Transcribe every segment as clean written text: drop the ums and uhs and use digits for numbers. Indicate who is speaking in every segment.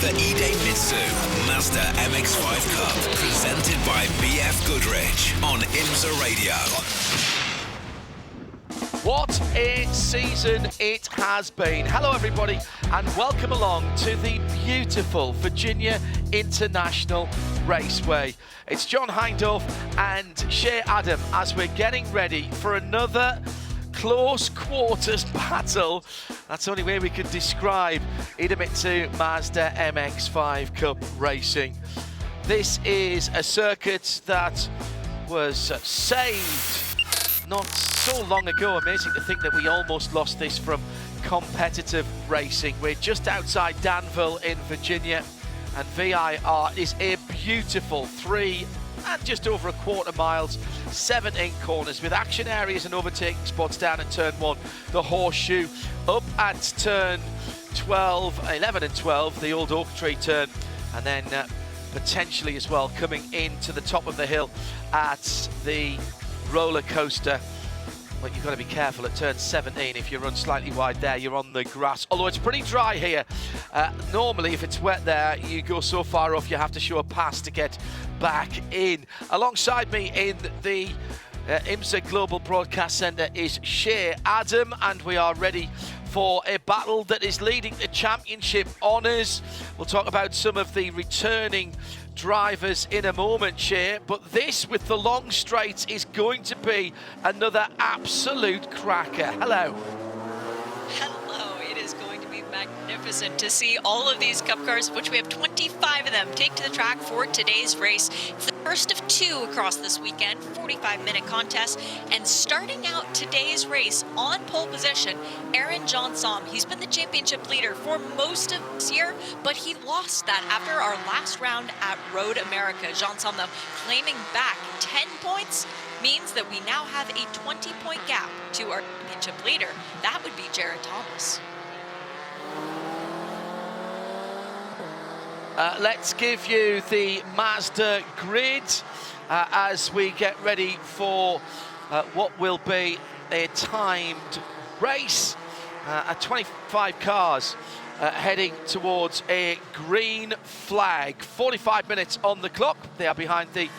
Speaker 1: The E-Day Mitsu Mazda MX-5 Cup, presented by BF Goodrich on IMSA Radio.
Speaker 2: What a season it has been. Hello everybody and welcome along to the beautiful Virginia International Raceway. It's John Hindorf and Shea Adam as we're getting ready for another close quarters battle. That's the only way we can describe Idemitsu Mazda MX-5 Cup racing. This is a circuit that was saved not so long ago. Amazing to think that we almost lost this from competitive racing. We're just outside Danville in Virginia, and VIR is a beautiful 3 and just over a quarter miles, 17 corners with action areas and overtaking spots down at turn 1, the horseshoe, up at turn 11 and 12, the old oak tree turn, and then potentially as well coming into the top of the hill at the roller coaster. But you've got to be careful at turn 17. If you run slightly wide there, you're on the grass. Although it's pretty dry here. Normally, if it's wet there, you go so far off, you have to show a pass to get back in. Alongside me in the IMSA Global Broadcast Centre is Shea Adam, and we are ready for a battle that is leading to championship honours. We'll talk about some of the returning drivers in a moment, Shea, but this with the long straights is going to be another absolute cracker. Hello.
Speaker 3: Hello, it is going to be magnificent to see all of these Cup cars, which we have 25 of them, take to the track for today's race. It's the first of 2 across this weekend, 45-minute contest, and starting out today's race on pole position, Aaron Johnson. He's been the championship leader for most of this year, but he lost that after our last round at Road America. Johnson, though, claiming back 10 points means that we now have a 20-point gap to our championship leader. That would be Jared Thomas.
Speaker 2: Let's give you the Mazda grid as we get ready for what will be a timed race. 25 cars heading towards a green flag. 45 minutes on the clock. They are behind the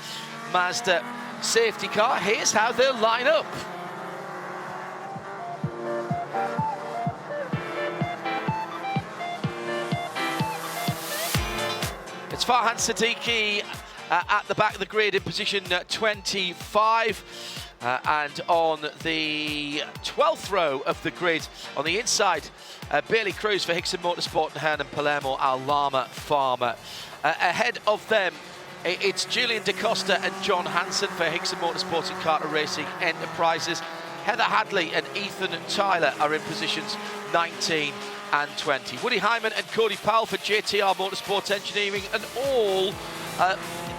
Speaker 2: Mazda safety car. Here's how they'll line up. It's Farhan Siddiqui at the back of the grid in position 25. And on the 12th row of the grid, on the inside, Bailey Cruz for Hickson Motorsport and Hernan Palermo, Alama Farmer. Ahead of them, it's Julian DaCosta and John Hansen for Hickson Motorsports and Carter Racing Enterprises. Heather Hadley and Ethan Tyler are in positions 19 and 20. Woody Hyman and Cody Powell for JTR Motorsports Engineering, and all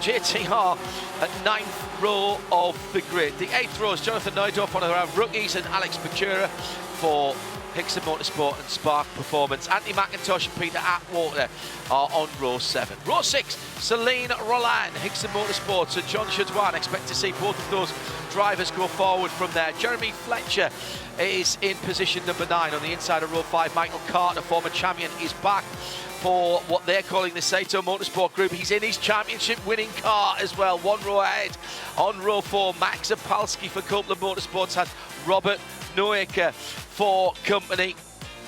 Speaker 2: JTR at 9th row of the grid. The 8th row is Jonathan Neudorf, one of our rookies, and Alex Bachura for Hickson Motorsport and Spark Performance. Anthony McIntosh and Peter Atwater are on row 7. Row 6, Celine Roland, Hickson Motorsports, and John Chadwan. Expect to see both of those drivers go forward from there. Jeremy Fletcher is in position number 9 on the inside of row 5. Michael Carter, former champion, is back for what they're calling the Saito Motorsport Group. He's in his championship winning car as well, 1 row ahead. On row 4, Max Zapalski for Copeland Motorsports has Robert Noaker for company.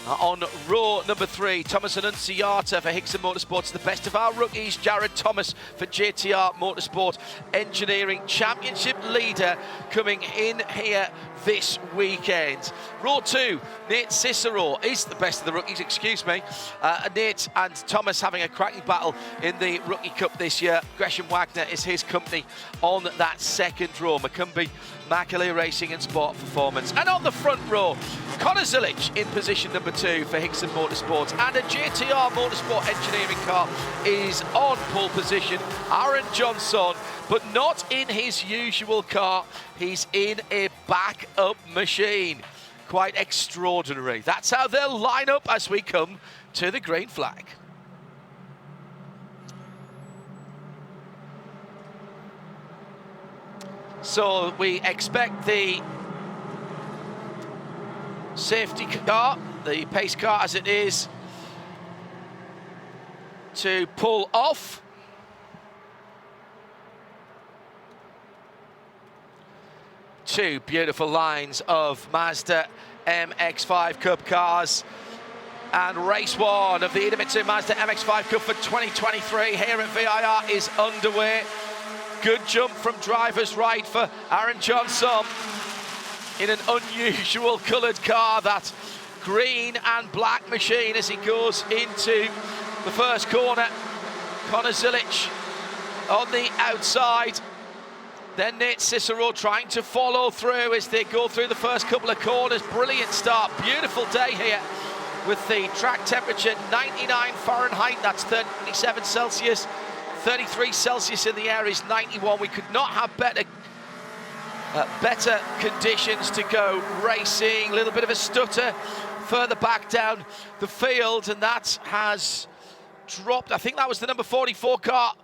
Speaker 2: On row number 3, Thomas Annunziata for Hickson Motorsports, the best of our rookies, Jared Thomas for JTR Motorsport Engineering, championship leader coming in here this weekend. Row 2, Nate Cicero is the best of the rookies, excuse me. Nate and Thomas having a cracking battle in the Rookie Cup this year. Gresham Wagner is his company on that 2nd row. McCumbee, Macaulay Racing and Sport Performance. And on the front row, Connor Zilic in position number 2 for Hickson Motorsports, and a JTR Motorsport Engineering car is on pole position. Aaron Johnson, but not in his usual car. He's in a backup machine. Quite extraordinary. That's how they'll line up as we come to the green flag. So we expect the safety car, the pace car as it is, to pull off. Two beautiful lines of Mazda MX-5 Cup cars. And race one of the Idemitsu Mazda MX-5 Cup for 2023 here at VIR is underway. Good jump from driver's right for Aaron Johnson in an unusual coloured car, that green and black machine, as he goes into the first corner. Connor Zilic on the outside. Then Nate Cicero trying to follow through as they go through the first couple of corners. Brilliant start, beautiful day here with the track temperature 99 Fahrenheit, that's 37 Celsius. 33 Celsius in the air is 91. We could not have better conditions to go racing. A little bit of a stutter further back down the field, and that has dropped. I think that was the number 44 car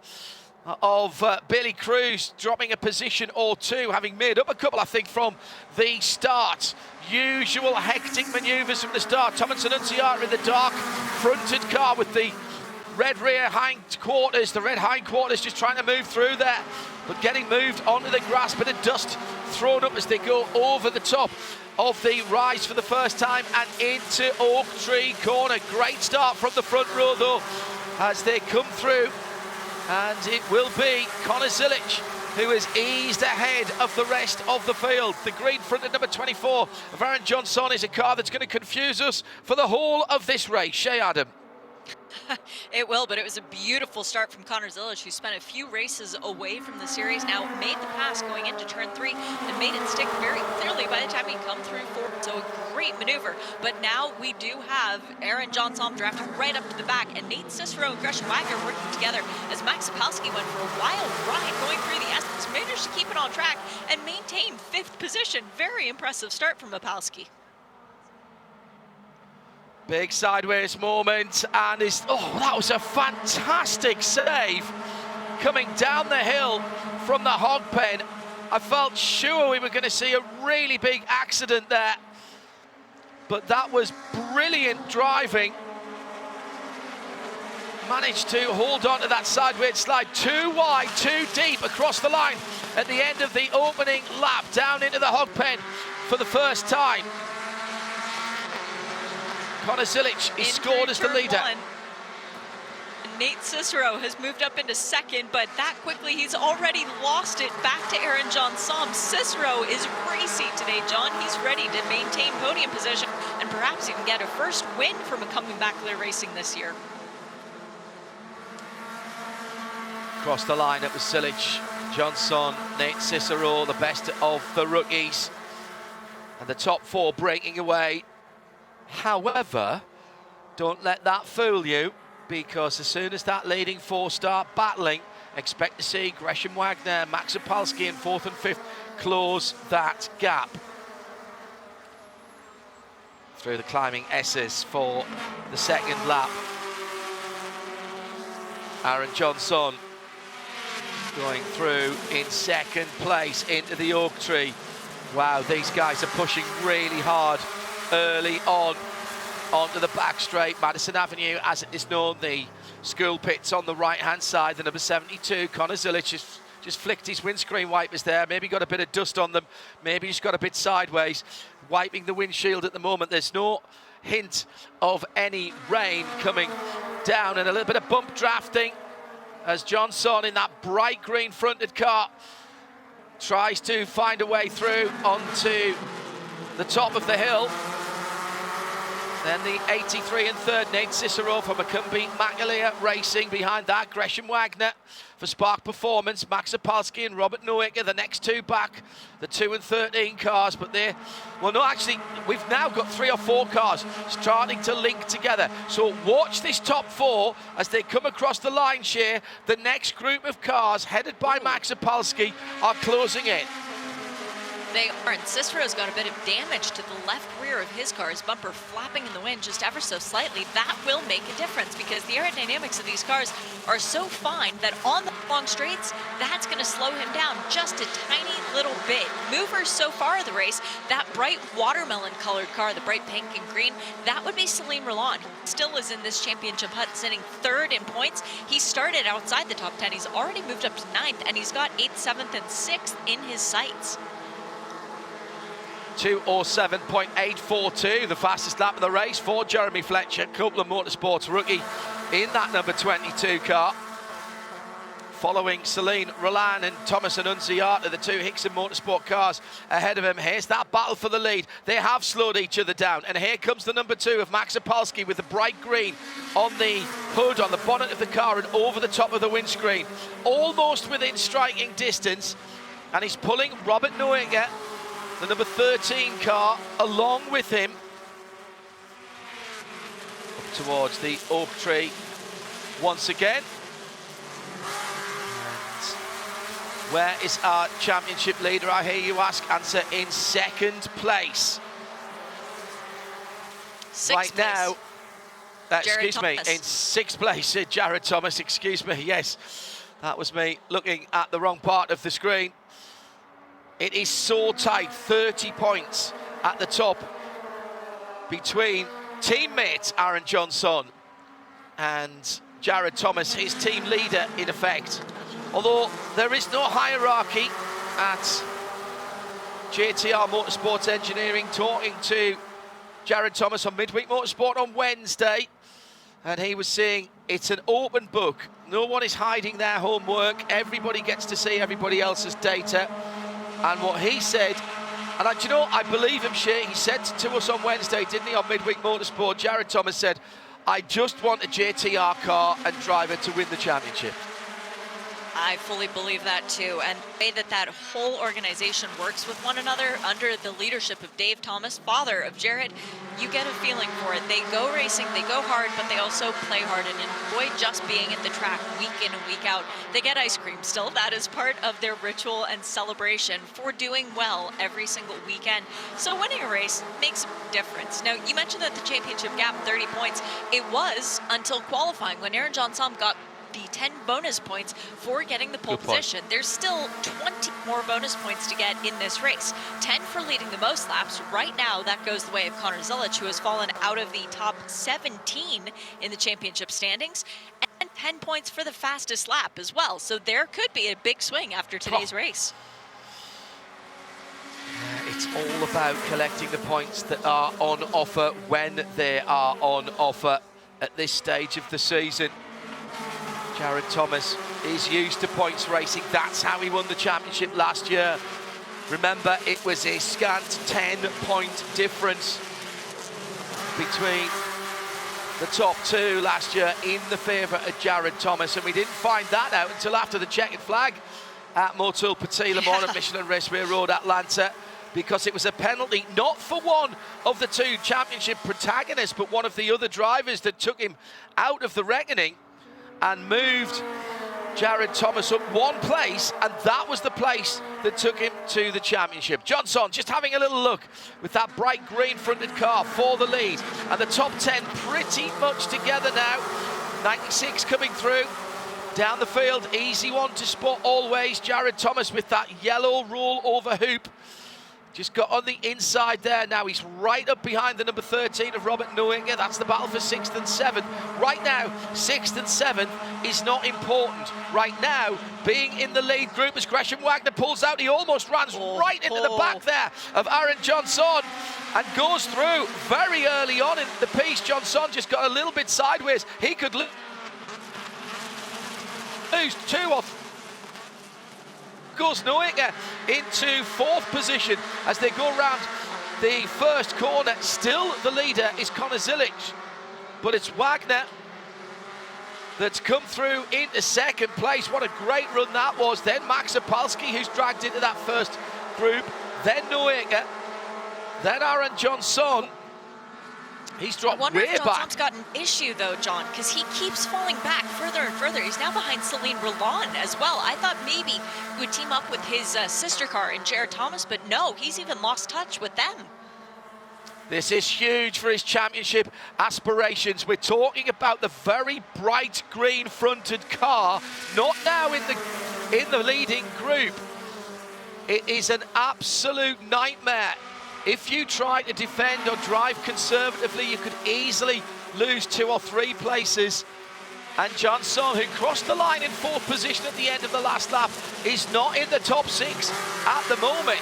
Speaker 2: of Billy Cruz, dropping a position or two, having made up a couple, I think, from the start. Usual hectic manoeuvres from the start. Thomas Annunciata in the dark fronted car with the red rear hindquarters, the red hindquarters just trying to move through there, but getting moved onto the grass. Bit of dust thrown up as they go over the top of the rise for the first time and into Oak Tree Corner. Great start from the front row though as they come through, and it will be Connor Zilic who has eased ahead of the rest of the field. The green fronted number 24 of Aaron Johnson is a car that's going to confuse us for the whole of this race. Shay Adam.
Speaker 3: It will, but it was a beautiful start from Connor Zilic, who spent a few races away from the series, now made the pass going into turn 3 and made it stick very clearly by the time he come through forward. So a great maneuver. But now we do have Aaron Johnson drafting right up to the back, and Nate Cicero and Gresham Wagner working together as Max Sapolsky went for a wild ride going through the Essence, managed to keep it on track and maintain 5th position. Very impressive start from Sapolsky.
Speaker 2: Big sideways moment, and that was a fantastic save coming down the hill from the hog pen. I felt sure we were going to see a really big accident there, but that was brilliant driving. Managed to hold on to that sideways slide, too wide, too deep across the line at the end of the opening lap, down into the hog pen for the first time. Connor Zilic is scored as the leader.
Speaker 3: Nate Cicero has moved up into second, but that quickly he's already lost it back to Aaron Johnson. Cicero is racy today, John. He's ready to maintain podium position and perhaps even get a first win from a coming back clear racing this year.
Speaker 2: Across the line, it was Zilic, Johnson, Nate Cicero, the best of the rookies, and the top 4 breaking away. However, don't let that fool you, because as soon as that leading 4 start battling, expect to see Gresham Wagner, Max Sapolsky in 4th and 5th close that gap. Through the climbing S's for the second lap. Aaron Johnson going through in 2nd place into the Oak Tree. Wow, these guys are pushing really hard early on onto the back straight. Madison Avenue, as it is known, the school pits on the right-hand side. The number 72, Connor Zilic, just flicked his windscreen wipers there. Maybe got a bit of dust on them. Maybe just got a bit sideways. Wiping the windshield at the moment. There's no hint of any rain coming down, and a little bit of bump drafting as Johnson in that bright green fronted car tries to find a way through onto the top of the hill. Then the 83 and 3rd, Nate Cicero for Macumbi Magalia Racing. Behind that, Gresham Wagner for Spark Performance. Max Sapolsky and Robert Noaker, the next 2 back. The 2 and 13 cars, but they're... Well, no, actually, we've now got 3 or 4 cars starting to link together. So watch this top 4 as they come across the line share. The next group of cars, headed by Max Sapolsky, are closing in.
Speaker 3: They are, and Cicero's got a bit of damage to the left rear of his car. His bumper flapping in the wind just ever so slightly. That will make a difference because the aerodynamics of these cars are so fine that on the long straights, that's going to slow him down just a tiny little bit. Movers so far of the race, that bright watermelon colored car, the bright pink and green, that would be Celine Roland. Still is in this championship hunt, sitting third in points. He started outside the top 10. He's already moved up to 9th, and he's got 8th, 7th, and 6th in his sights.
Speaker 2: 2:07.842, the fastest lap of the race for Jeremy Fletcher, Copeland Motorsports rookie in that number 22 car. Following Celine Roland and Thomas Annunziata, the two Hickson Motorsport cars ahead of him. Here's that battle for the lead. They have slowed each other down. And here comes the number 2 of Max Opalski with the bright green on the hood, on the bonnet of the car and over the top of the windscreen. Almost within striking distance. And he's pulling Robert Noecker, the number 13 car, along with him up towards the oak tree once again. Where is our championship leader, I hear you ask? Answer: in second place.
Speaker 3: Sixth place.
Speaker 2: Now, excuse me, in 6th place, Jared Thomas, excuse me, yes. That was me looking at the wrong part of the screen. It is so tight, 30 points at the top between teammate Aaron Johnson and Jared Thomas, his team leader in effect. Although there is no hierarchy at JTR Motorsports Engineering. Talking to Jared Thomas on Midweek Motorsport on Wednesday, and he was saying it's an open book. No one is hiding their homework. Everybody gets to see everybody else's data. And what he said, and do you know, I believe him, Shay. He said to us on Wednesday, didn't he, on Midweek Motorsport, Jared Thomas said, I just want a JTR car and driver to win the championship.
Speaker 3: I fully believe that too, and the way that that whole organization works with one another under the leadership of Dave Thomas, father of Jared, you get a feeling for it. They go racing, they go hard, but they also play hard and enjoy just being at the track week in and week out. They get ice cream still. That is part of their ritual and celebration for doing well every single weekend. So winning a race makes a difference. Now, you mentioned that the championship gap, 30 points, it was until qualifying when Aaron Johnson got the 10 bonus points for getting the pole position. There's still 20 more bonus points to get in this race. 10 for leading the most laps. Right now, that goes the way of Connor Zilic, who has fallen out of the top 17 in the championship standings, and 10 points for the fastest lap as well. So there could be a big swing after today's race.
Speaker 2: It's all about collecting the points that are on offer when they are on offer at this stage of the season. Jared Thomas is used to points racing. That's how he won the championship last year. Remember, it was a scant 10-point difference between the top two last year in the favour of Jared Thomas, and we didn't find that out until after the checkered flag at Motul Petit Le Mans at Michelin Raceway Road, Atlanta, because it was a penalty, not for one of the two championship protagonists, but one of the other drivers that took him out of the reckoning and moved Jared Thomas up one place, and that was the place that took him to the championship. Johnson just having a little look with that bright green fronted car for the lead, and the top 10 pretty much together now. 96 coming through down the field, easy one to spot always. Jared Thomas with that yellow roll over hoop. Just got on the inside there. Now he's right up behind the number 13 of Robert Noecker. That's the battle for 6th and 7th. Right now, 6th and 7th is not important. Right now, being in the lead group as Gresham Wagner pulls out. He almost runs right into the back there of Aaron Johnson and goes through very early on in the piece. Johnson just got a little bit sideways. He could lose 2 or 3. Goes Noecker into 4th position as they go round the first corner. Still the leader is Connor Zilic, but it's Wagner that's come through into 2nd place. What a great run that was. Then Max Opalski, who's dragged into that first group, then Noecker, then Aaron Johnson, He's dropped
Speaker 3: I wonder
Speaker 2: way
Speaker 3: if John
Speaker 2: back.
Speaker 3: Tom's got an issue, though, John, because he keeps falling back further and further. He's now behind Celine Roland as well. I thought maybe he would team up with his sister car in Jared Thomas, but no, he's even lost touch with them.
Speaker 2: This is huge for his championship aspirations. We're talking about the very bright green-fronted car, not now in the leading group. It is an absolute nightmare. If you try to defend or drive conservatively, you could easily lose 2 or 3 places. And Johnson, who crossed the line in 4th position at the end of the last lap, is not in the top 6 at the moment.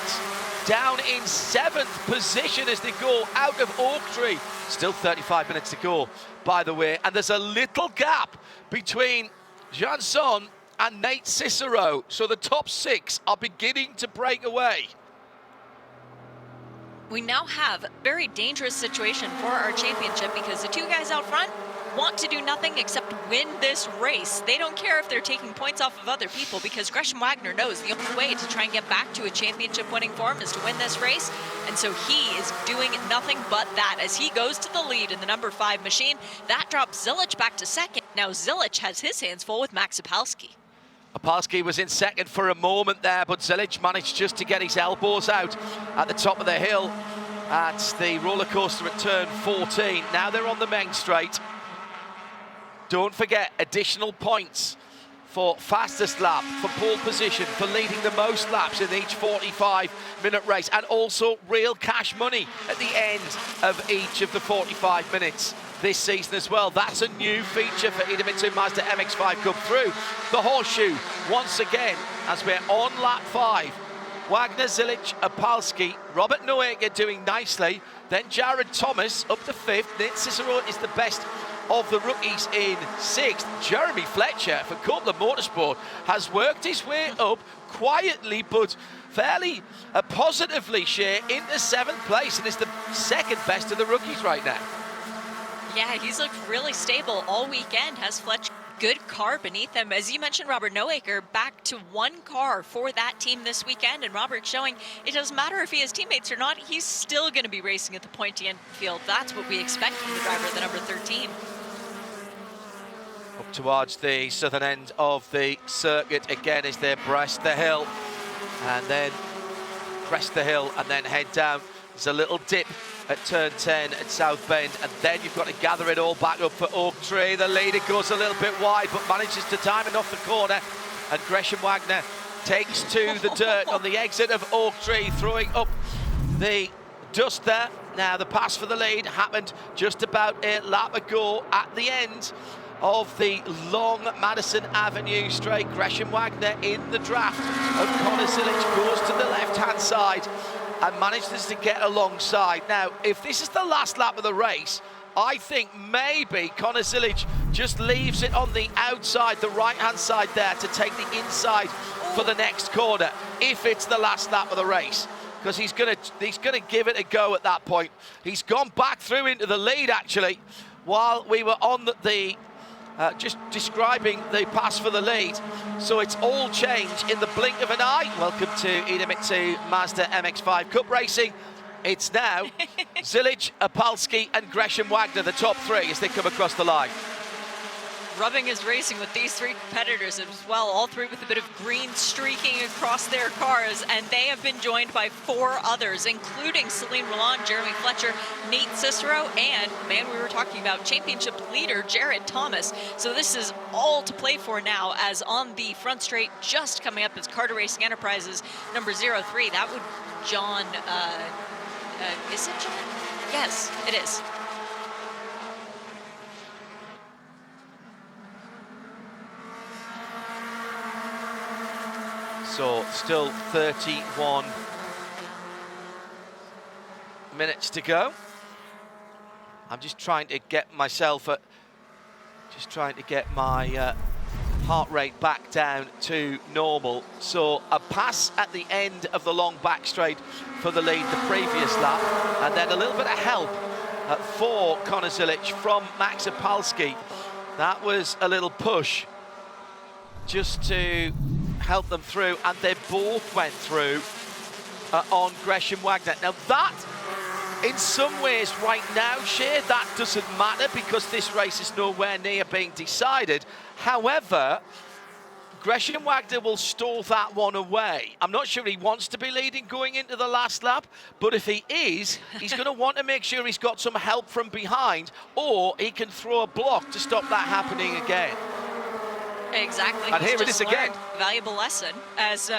Speaker 2: Down in 7th position as they go out of Oaktree. Still 35 minutes to go, by the way. And there's a little gap between Johnson and Nate Cicero. So the top 6 are beginning to break away.
Speaker 3: We now have a very dangerous situation for our championship because the 2 guys out front want to do nothing except win this race. They don't care if they're taking points off of other people because Gresham Wagner knows the only way to try and get back to a championship winning form is to win this race. And so he is doing nothing but that as he goes to the lead in the number 5 machine. That drops Zilic back to 2nd. Now Zilic has his hands full with Max Opalski.
Speaker 2: Opalski was in 2nd for a moment there, but Zilic managed just to get his elbows out at the top of the hill at the roller coaster at turn 14. Now they're on the main straight. Don't forget, additional points for fastest lap, for pole position, for leading the most laps in each 45-minute race, and also real cash money at the end of each of the 45 minutes this season as well. That's a new feature for Idemitsu Mazda MX-5 Cup through the horseshoe once again as we're on lap 5. Wagner, Zilic, Opalski, Robert Noega doing nicely, then Jared Thomas up to 5th. Nate Cicero is the best of the rookies in 6th. Jeremy Fletcher for Copeland Motorsport has worked his way up quietly but fairly positively, Shea, into 7th place and is the 2nd best of the rookies right now.
Speaker 3: Yeah, he's looked really stable all weekend. Has Fletch good car beneath him. As you mentioned, Robert Noaker back to 1 car for that team this weekend, and Robert showing it doesn't matter if he has teammates or not, he's still going to be racing at the pointy end field. That's what we expect from the driver at the number 13.
Speaker 2: Up towards the southern end of the circuit again as they breast the hill and then crest the hill and then head down. There's a little dip at turn 10 at South Bend, and then you've got to gather it all back up for Oaktree. The leader goes a little bit wide but manages to time it off the corner, and Gresham Wagner takes to the dirt on the exit of Oaktree, throwing up the dust there. Now the pass for the lead happened just about a lap ago at the end of the long Madison Avenue straight. Gresham Wagner in the draft, and Connor Zilic goes to the left-hand side and manages to get alongside. Now, if this is the last lap of the race, I think maybe Connor Zilic just leaves it on the outside, the right-hand side there, to take the inside for the next corner, if it's the last lap of the race, because he's gonna give it a go at that point. He's gone back through into the lead, actually, while we were on the just describing the pass for the lead. So it's all changed in the blink of an eye. Welcome to Idemitsu Mazda MX-5 Cup Racing. It's now Zilic, Opalski and Gresham Wagner, the top 3 as they come across the line.
Speaker 3: Rubbing is racing with these 3 competitors as well, all 3 with a bit of green streaking across their cars, and they have been joined by 4 others, including Celine Roland, Jeremy Fletcher, Nate Cicero, and, man, we were talking about championship leader Jared Thomas. So this is all to play for now, as on the front straight, just coming up is Carter Racing Enterprises number 03. That would John, is it John? Yes, it is.
Speaker 2: So still 31 minutes to go. I'm just trying to get myself my heart rate back down to normal. So a pass at the end of the long back straight for the lead the previous lap, and then a little bit of help for Connor Zilic from Max Opalski. That was a little push just to help them through, and they both went through on Gresham Wagner. Now that In some ways, right now, Shea, that doesn't matter because this race is nowhere near being decided. However, Gresham Wagner will stall that one away. I'm not sure he wants to be leading going into the last lap, but if he is, he's going to want to make sure he's got some help from behind, or he can throw a block to stop that happening again.
Speaker 3: Exactly.
Speaker 2: And here it is again.
Speaker 3: Valuable lesson as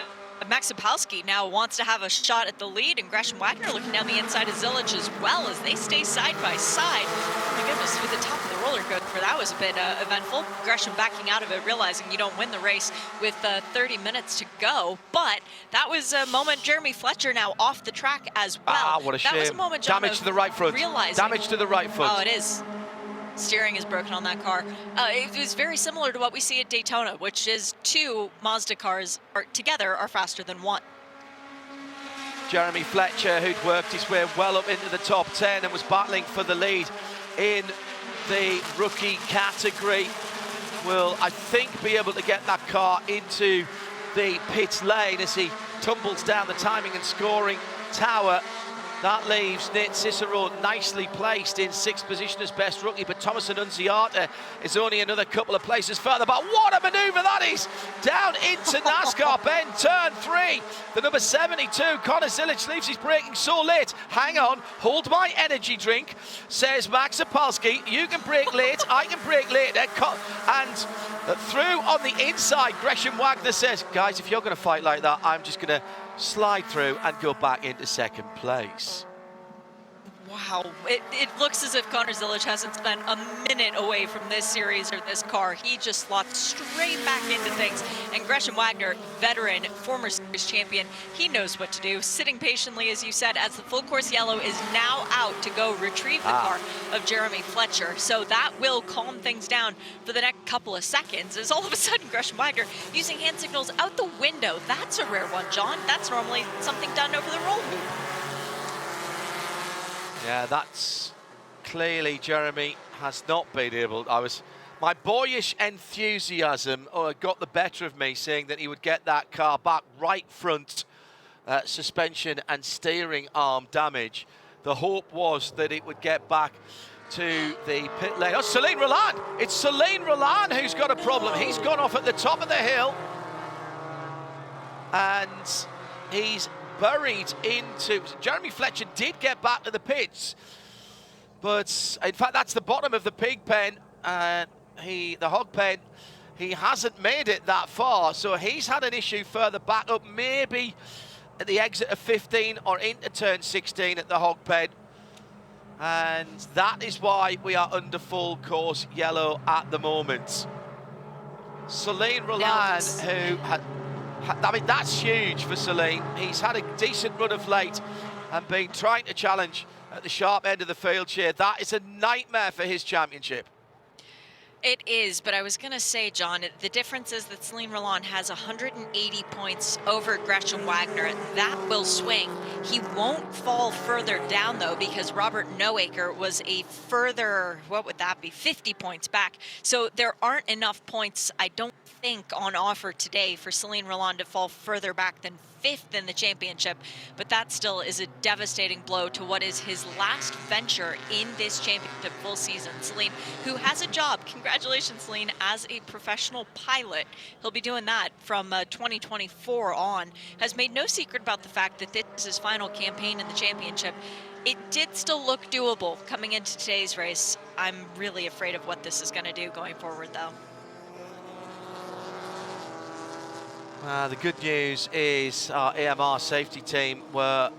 Speaker 3: Max Sapolsky now wants to have a shot at the lead, and Gresham Wagner looking down the inside of Zilic as well as they stay side by side. My goodness, through the top of the roller coaster, that was a bit eventful. Gresham backing out of it, realizing you don't win the race with 30 minutes to go. But that was a moment. Jeremy Fletcher now off the track as well.
Speaker 2: Ah, what a shame.
Speaker 3: That was a moment, John,
Speaker 2: damage to the right front. Damage to the right front.
Speaker 3: Oh, it is. Steering is broken on that car. It was very similar to what we see at Daytona, which is 2 Mazda cars together are faster than 1.
Speaker 2: Jeremy Fletcher, who'd worked his way well up into the top 10 and was battling for the lead in the rookie category, will, I think, be able to get that car into the pit lane as he tumbles down the timing and scoring tower. That leaves Nate Cicero nicely placed in 6th position as best rookie, but Thomas Annunziata is only another couple of places further. But what a manoeuvre that is! Down into NASCAR bend, turn 3. The number 72, Connor Zilic, leaves his braking so late. Hang on, hold my energy drink, says Max Sapolsky. You can brake late, I can brake later. And through on the inside, Gresham Wagner says, guys, if you're going to fight like that, I'm just going to slide through and go back into 2nd place.
Speaker 3: Wow, it looks as if Connor Zilic hasn't spent a minute away from this series or this car. He just slots straight back into things. And Gresham Wagner, veteran, former series champion, he knows what to do. Sitting patiently, as you said, as the full course yellow is now out to go retrieve the car of Jeremy Fletcher. So that will calm things down for the next couple of seconds, as all of a sudden Gresham Wagner using hand signals out the window. That's a rare one, John. That's normally something done over the roll hoop.
Speaker 2: Yeah, that's clearly Jeremy has not been able. My boyish enthusiasm got the better of me, saying that he would get that car back right front, suspension and steering arm damage. The hope was that it would get back to the pit lane. Oh, Celine Roland! It's Celine Roland who's got a problem. He's gone off at the top of the hill, and he's buried into. Jeremy Fletcher did get back to the pits, but in fact that's the bottom of the pig pen, the hog pen. He hasn't made it that far, so he's had an issue further back up, maybe at the exit of 15 or into turn 16 at the hog pen, and that is why we are under full course yellow at the moment. Celine Roland, who had, I mean, that's huge for Celine. He's had a decent run of late and been trying to challenge at the sharp end of the field here. That is a nightmare for his championship.
Speaker 3: It is, but I was going to say, John, the difference is that Celine Roland has 180 points over Gresham Wagner. That will swing. He won't fall further down, though, because Robert Noaker was a further, what would that be, 50 points back. So there aren't enough points, I don't think, on offer today for Celine Roland to fall further back than 5th in the championship, but that still is a devastating blow to what is his last venture in this championship full season. Celine, who has a job, congratulations Celine, as a professional pilot. He'll be doing that from 2024 on. Has made no secret about the fact that this is his final campaign in the championship. It did still look doable coming into today's race. I'm really afraid of what this is going to do going forward, though.
Speaker 2: The good news is our AMR safety team were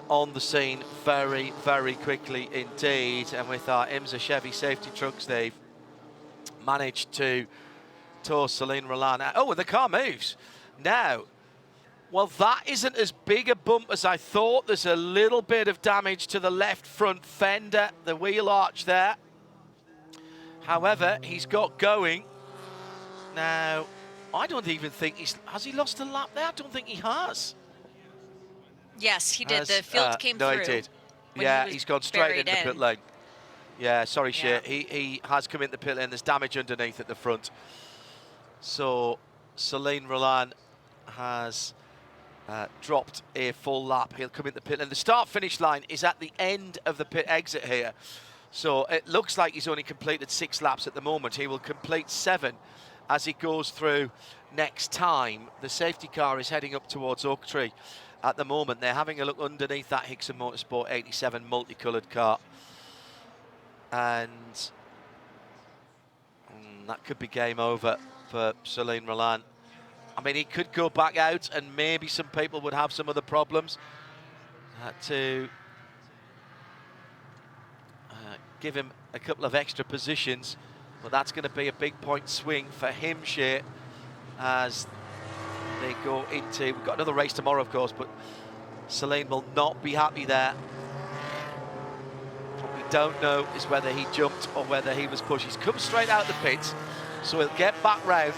Speaker 2: on the scene very, very quickly indeed. And with our IMSA Chevy safety trucks, they've managed to tow Celine Roland. Oh, and the car moves. Now, well, that isn't as big a bump as I thought. There's a little bit of damage to the left front fender, the wheel arch there. However, he's got going. Now, I don't even think has he lost a lap there? I don't think he has.
Speaker 3: Yes, he did. The field came through.
Speaker 2: No, he did. Yeah, he's gone straight into the pit lane. Yeah, sorry, Shea. He has come into the pit lane. There's damage underneath at the front. So Celine Roland has dropped a full lap. He'll come in the pit, and the start-finish line is at the end of the pit exit here. So it looks like he's only completed 6 laps at the moment. He will complete 7 as he goes through next time. The safety car is heading up towards Oak Tree at the moment. They're having a look underneath that Hickson Motorsport 87 multicoloured car. And that could be game over for Celine Roland. I mean, he could go back out and maybe some people would have some other problems to give him a couple of extra positions. But that's going to be a big point swing for him, Shea, as they go into... We've got another race tomorrow, of course, but Celine will not be happy there. What we don't know is whether he jumped or whether he was pushed. He's come straight out the pits, so he'll get back round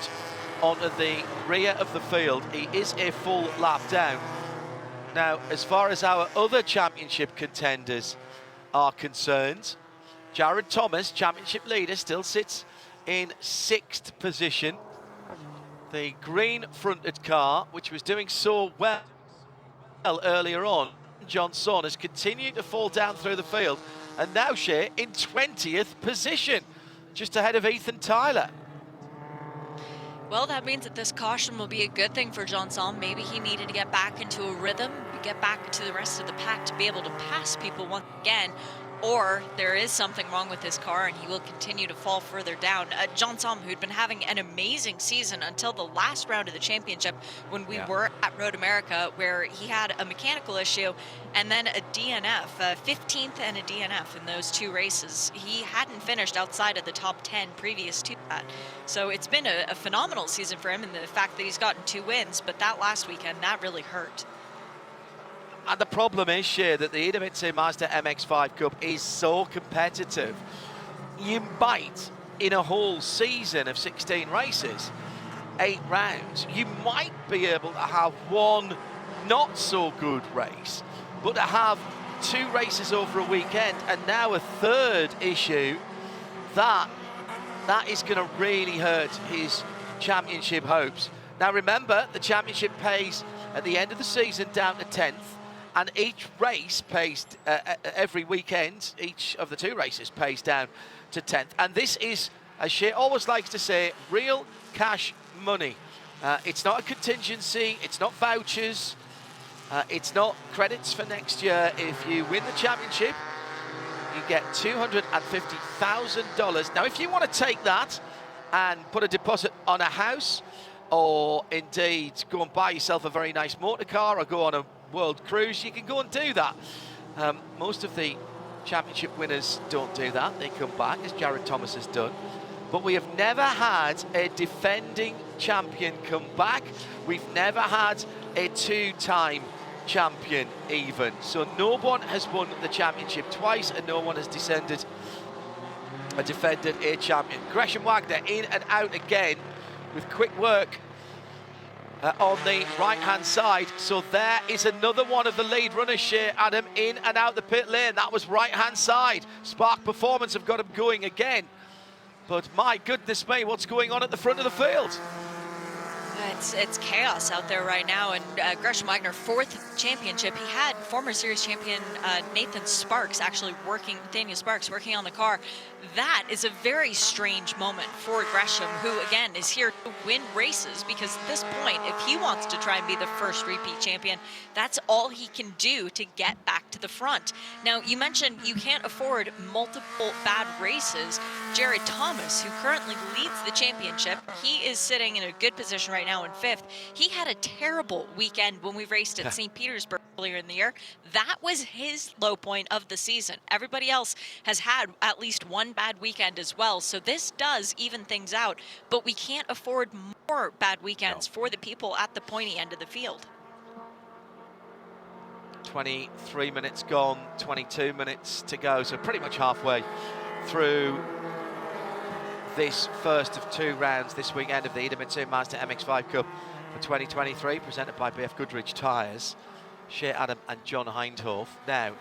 Speaker 2: onto the rear of the field. He is a full lap down. Now, as far as our other championship contenders are concerned, Jared Thomas, championship leader, still sits in 6th position. The green-fronted car, which was doing so well earlier on, Johnson, has continued to fall down through the field, and now Shea in 20th position, just ahead of Ethan Tyler.
Speaker 3: Well, that means that this caution will be a good thing for Johnson. Maybe he needed to get back into a rhythm, get back to the rest of the pack to be able to pass people once again. Or there is something wrong with his car and he will continue to fall further down. Johnson, who'd been having an amazing season until the last round of the championship when we were at Road America, where he had a mechanical issue and then a DNF, 15th and a DNF in those 2 races. He hadn't finished outside of the top 10 previous to that. So it's been a phenomenal season for him, and the fact that he's gotten 2 wins, but that last weekend, that really hurt.
Speaker 2: And the problem is, Shea, that the IMSA Mazda MX-5 Cup is so competitive. You might, in a whole season of 16 races, 8 rounds, you might be able to have one not so good race, but to have 2 races over a weekend and now a 3rd issue, that is going to really hurt his championship hopes. Now remember, the championship pays at the end of the season down to 10th. And each race pays, every weekend, each of the 2 races pays down to 10th. And this is, as Shea always likes to say, real cash money. It's not a contingency, it's not vouchers, it's not credits for next year. If you win the championship, you get $250,000. Now, if you want to take that and put a deposit on a house, or indeed go and buy yourself a very nice motor car, or go on a world cruise, you can go and do that. Most of the championship winners don't do that. They come back, as Jared Thomas has done. But we have never had a defending champion come back. We've never had a 2-time champion even. So no one has won the championship twice, and no one has defended a champion. Gresham Wagner in and out again with quick work on the right-hand side. So there is another one of the lead runners, Shea Adam, in and out the pit lane. That was right-hand side. Spark Performance have got him going again. But my goodness me, what's going on at the front of the field?
Speaker 3: It's chaos out there right now, and Gresham Wagner, 4th championship. He had former series champion Daniel Sparks working on the car. That is a very strange moment for Gresham, who again is here to win races, because at this point, if he wants to try and be the first repeat champion, that's all he can do to get back to the front. Now, you mentioned you can't afford multiple bad races. Jared Thomas, who currently leads the championship, he is sitting in a good position right now in 5th. He had a terrible weekend when we raced at St. Petersburg earlier in the year. That was his low point of the season. Everybody else has had at least one bad weekend as well, so this does even things out, but we can't afford more bad weekends for the people at the pointy end of the field.
Speaker 2: 23 minutes gone, 22 minutes to go, so pretty much halfway through this first of 2 rounds this weekend of the IMSA Mazda MX-5 Cup for 2023, presented by BF Goodrich Tyres. Shea Adam and John Hindhoff. Now,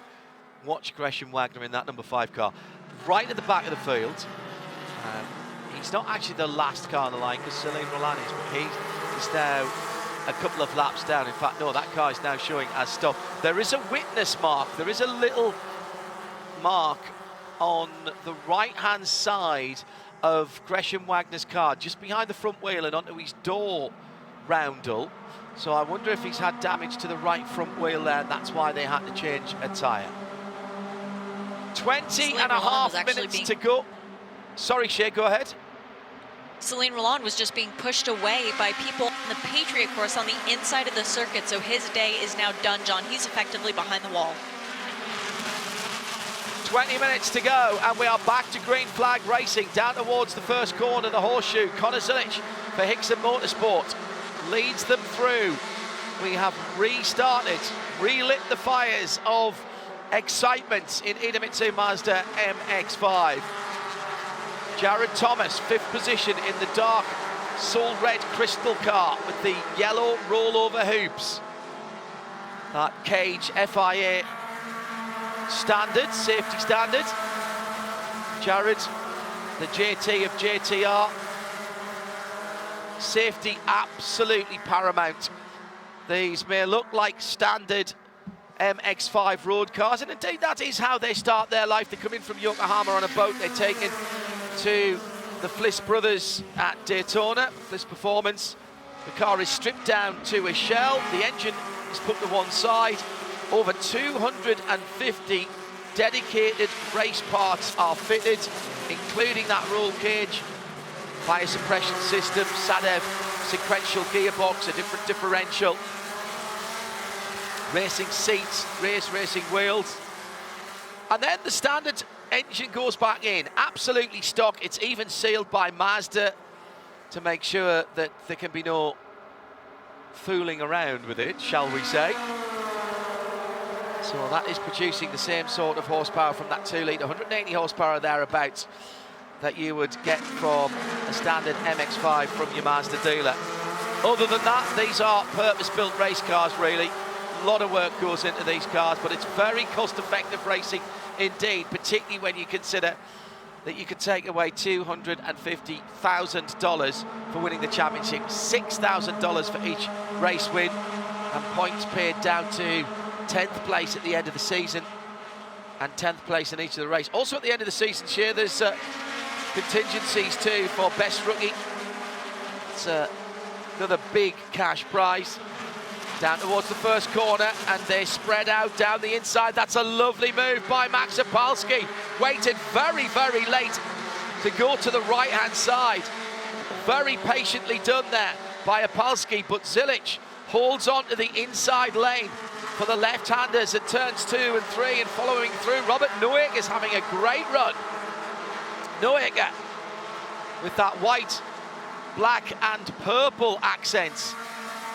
Speaker 2: watch Gresham Wagner in that number 5 car, right at the back of the field. He's not actually the last car on the line, because Celine Roland is, but he's now a couple of laps down. In fact, no, that car is now showing as stopped. There is a witness mark. There is a little mark on the right-hand side of Gresham Wagner's car, just behind the front wheel and onto his door roundel. So I wonder if he's had damage to the right front wheel there, and that's why they had to change a tyre. 20 and a half minutes to go. Sorry, Shay, go ahead.
Speaker 3: Celine Roland was just being pushed away by people on the Patriot course on the inside of the circuit, so his day is now done, John. He's effectively behind the wall.
Speaker 2: 20 minutes to go, and we are back to green flag racing down towards the first corner, the horseshoe. Connor Zilich for Hickson Motorsport leads them through. We have restarted, relit the fires of excitement in Idemitsu Mazda MX-5. Jared Thomas, 5th position in the dark soul red crystal car with the yellow rollover hoops. That cage FIA standard, safety standard. Jared, the JT of JTR. Safety absolutely paramount. These may look like standard MX-5 road cars, and indeed that is how they start their life. They come in from Yokohama on a boat, they're taken to the Fliss brothers at Daytona, Fliss Performance. The car is stripped down to a shell, the engine is put to one side. Over 250 dedicated race parts are fitted, including that roll cage, fire suppression system, SADEV sequential gearbox, a different differential, racing seats, racing wheels. And then the standard engine goes back in, absolutely stock. It's even sealed by Mazda to make sure that there can be no fooling around with it, shall we say. So that is producing the same sort of horsepower from that 2-litre, 180 horsepower thereabouts that you would get from a standard MX-5 from your Mazda dealer. Other than that, these are purpose-built race cars, really. A lot of work goes into these cars, but it's very cost-effective racing indeed, particularly when you consider that you could take away $250,000 for winning the championship, $6,000 for each race win, and points paid down to 10th place at the end of the season and 10th place in each of the races. Also at the end of the season, Shea, there's contingencies too for best rookie. It's another big cash prize. Down towards the first corner, and they spread out down the inside. That's a lovely move by Max Opalski. Waited very, very late to go to the right-hand side. Very patiently done there by Opalski, but Zilich holds on to the inside lane for the left-handers at turns 2 and 3, and following through. Robert Noack is having a great run. Noack with that white, black and purple accents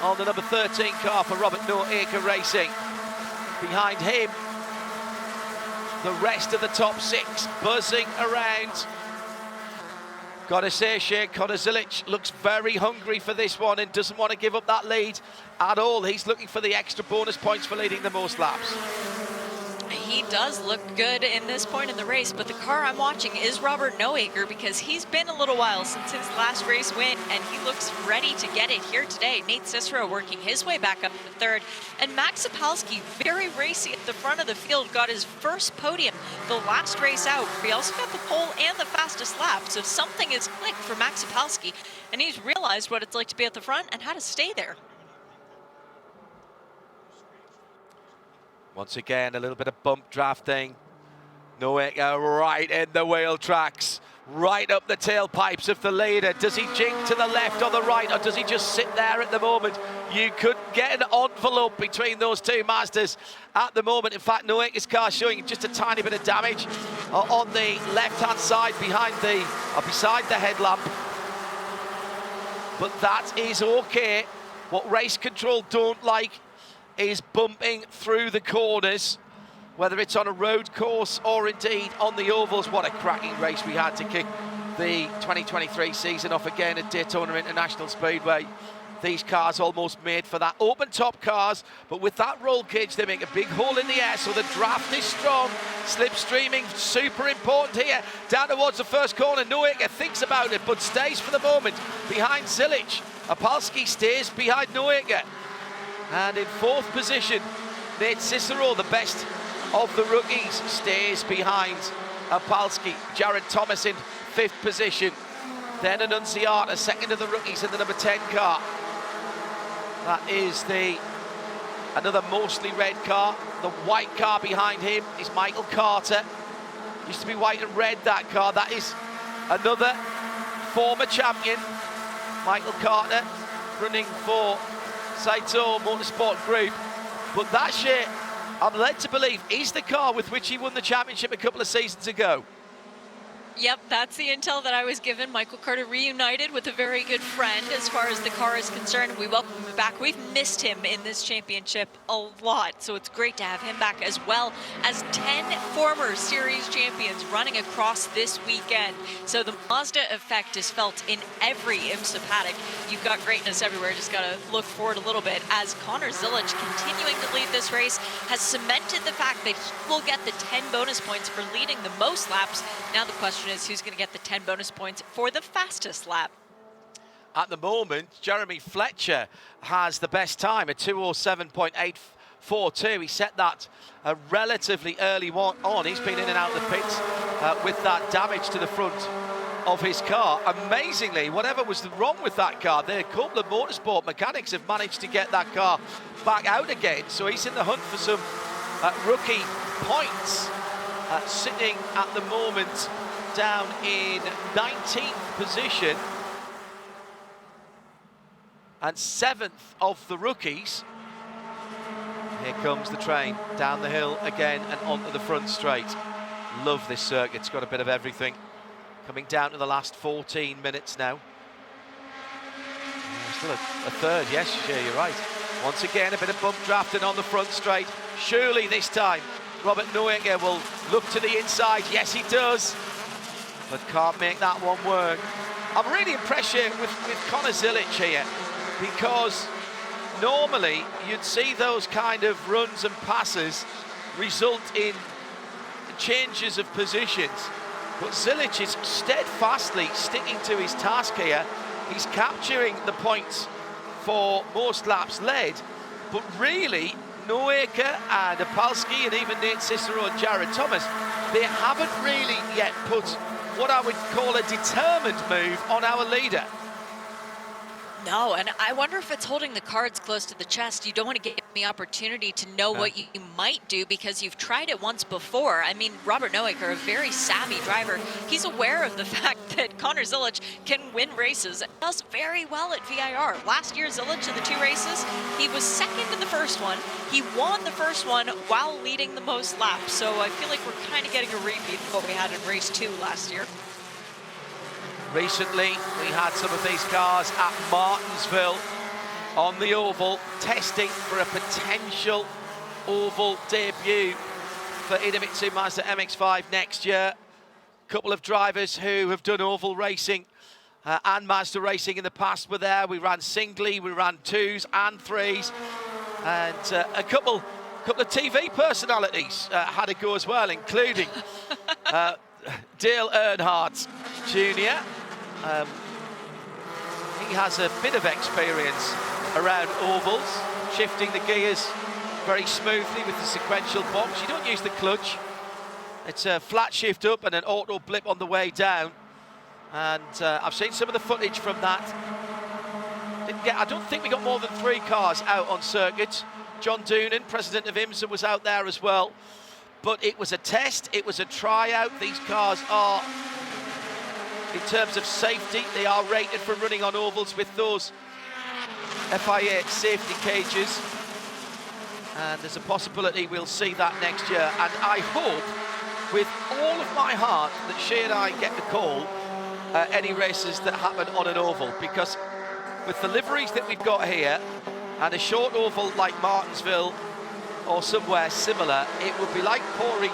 Speaker 2: on the number 13 car for Robert Noack Racing. Behind him, the rest of the top 6 buzzing around. Gotta say, Shea, Connor Zilich looks very hungry for this one and doesn't want to give up that lead at all. He's looking for the extra bonus points for leading the most laps.
Speaker 3: He does look good in this point in the race, but the car I'm watching is Robert Noacker, because he's been a little while since his last race win, and he looks ready to get it here today. Nate Cicero working his way back up to 3rd, and Max Opalski, very racy at the front of the field, got his first podium the last race out. He also got the pole and the fastest lap, so something has clicked for Max Opalski, and he's realized what it's like to be at the front and how to stay there.
Speaker 2: Once again, a little bit of bump drafting. Noack right in the wheel tracks, right up the tailpipes of the leader. Does he jink to the left or the right, or does he just sit there at the moment? You could get an envelope between those two Mazdas at the moment. In fact, Noack's car showing just a tiny bit of damage on the left-hand side beside the headlamp. But that is okay. What race control don't like is bumping through the corners, whether it's on a road course or indeed on the ovals. What a cracking race we had to kick the 2023 season off again at Daytona International Speedway. these cars almost made for that. Open top cars, but with that roll cage, they make a big hole in the air, so the draft is strong. Slipstreaming, super important here. Down towards the first corner, Noaker thinks about it, but stays for the moment behind Zilic. Opalski stays behind Noaker. And in fourth position, Nate Cicero, the best of the rookies, stays behind Opalski. Jared Thomas in fifth position. Then Annunziata, second of the rookies in the number 10 car. That is another mostly red car. The white car behind him is Michael Carter. Used to be white and red, that car. That is another former champion, Michael Carter, running for Saito Motorsport Group. But that shit, I'm led to believe, is the car with which he won the championship a couple of seasons ago.
Speaker 3: Yep, that's the intel that I was given. Michael Carter reunited with a very good friend as far as the car is concerned. We welcome him back. We've missed him in this championship a lot, so it's great to have him back, as well as 10 former series champions running across this weekend. So the Mazda effect is felt in every IMSA paddock. You've got greatness everywhere. Just got to look forward a little bit, as Connor Zilic, continuing to lead this race, has cemented the fact that he will get the 10 bonus points for leading the most laps. Now the question is who's going to get the 10 bonus points for the fastest lap.
Speaker 2: At the moment, Jeremy Fletcher has the best time at 2:07.842. He set that relatively early on. He's been in and out of the pits with that damage to the front of his car. Amazingly, whatever was wrong with that car, the Copeland Motorsport mechanics have managed to get that car back out again. So he's in the hunt for some rookie points, sitting at the moment down in 19th position and 7th of the rookies. Here comes the train down the hill again and onto the front straight. Love this circuit, it's got a bit of everything. Coming down to the last 14 minutes now. Still a third, yes, yeah, you're right. Once again, a bit of bump drafting on the front straight. Surely this time, Robert Noaker will look to the inside. Yes, he does, but can't make that one work. I'm really impressed here with Connor Zilic here, because normally you'd see those kind of runs and passes result in changes of positions, but Zilic is steadfastly sticking to his task here. He's capturing the points for most laps led, but really Noaker and Opalski and even Nate Cicero and Jared Thomas, they haven't really yet put what I would call a determined move on our leader.
Speaker 3: No, and I wonder if it's holding the cards close to the chest. You don't want to give the opportunity to know what you might do, because you've tried it once before. I mean, Robert Noaker, a very savvy driver, he's aware of the fact that Connor Zilic can win races and does very well at VIR. Last year, Zilic in the 2 races, he was second in the first one. He won the first one while leading the most laps. So I feel like we're kind of getting a repeat of what we had in race 2 last year.
Speaker 2: Recently, we had some of these cars at Martinsville on the oval, testing for a potential oval debut for Idemitsu Mazda MX-5 next year. A couple of drivers who have done oval racing and Mazda racing in the past were there. We ran singly, we ran 2s and 3s, and a couple of TV personalities had a go as well, including Dale Earnhardt Jr. He has a bit of experience around ovals, shifting the gears very smoothly with the sequential box. You don't use the clutch. It's a flat shift up and an auto blip on the way down. And I've seen some of the footage from that. I don't think we got more than 3 cars out on circuit. John Doonan, president of IMSA, was out there as well. But it was a test, it was a tryout. These cars are, in terms of safety, they are rated for running on ovals with those FIA safety cages. And there's a possibility we'll see that next year. And I hope, with all of my heart, that Shea and I get to call any races that happen on an oval, because with the liveries that we've got here and a short oval like Martinsville or somewhere similar, it would be like pouring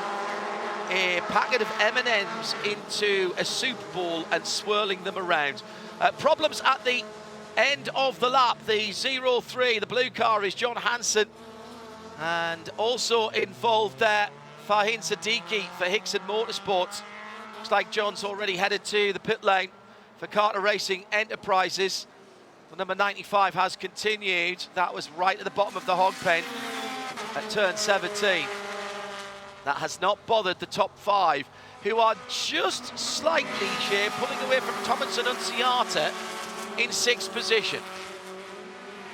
Speaker 2: a packet of M&Ms into a soup bowl and swirling them around. Problems at the End of the lap, the 0-3, the blue car is John Hansen. And also involved there, Fahin Siddiqui for Hickson Motorsports. Looks like John's already headed to the pit lane for Carter Racing Enterprises. The number 95 has continued. That was right at the bottom of the hog pen at turn 17. That has not bothered the top 5, who are just slightly pulling away from Thomas Annunziata in 6th position.